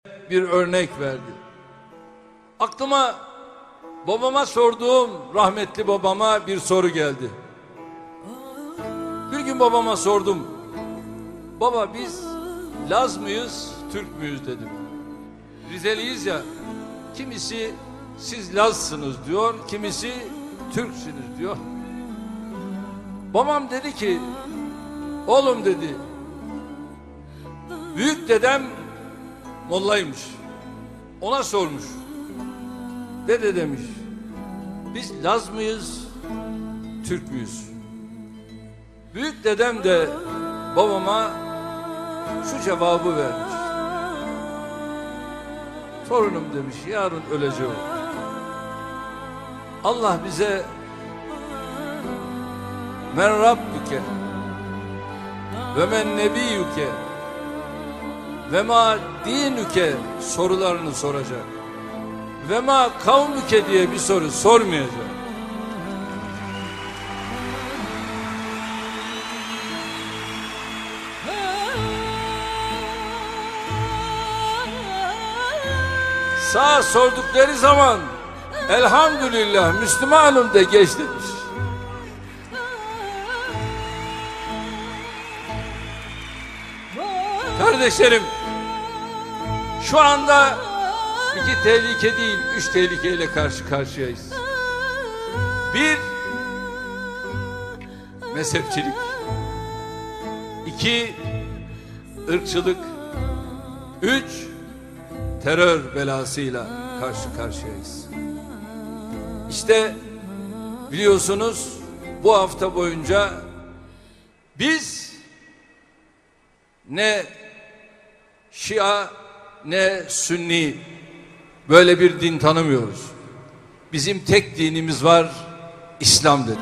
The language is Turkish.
bir örnek verdi. Aklıma babama sorduğum, rahmetli babama bir soru geldi. Bir gün babama sordum. Baba biz Laz mıyız, Türk müyüz dedim. Rizeliyiz ya, kimisi siz Lazsınız diyor, kimisi Türksünüz diyor. Babam dedi ki, oğlum dedi, büyük dedem mollaymış. Ona sormuş. Dede demiş, biz Laz mıyız, Türk müyüz? Büyük dedem de babama şu cevabı vermiş. Torunum demiş, yarın öleceğim. Allah bize men Rabbuke ve men nebiyyuke ve ma dinüke sorularını soracak. Ve ma kavmüke diye bir soru sormayacak. Sağ sordukları zaman elhamdülillah Müslümanım de geç demiş. Kardeşlerim, şu anda iki tehlike değil, üç tehlikeyle karşı karşıyayız. Bir, mezhepçilik. İki, ırkçılık. Üç, terör belasıyla karşı karşıyayız. İşte biliyorsunuz bu hafta boyunca biz ne Şia ne Sünni böyle bir din tanımıyoruz. Bizim tek dinimiz var, İslam dedik.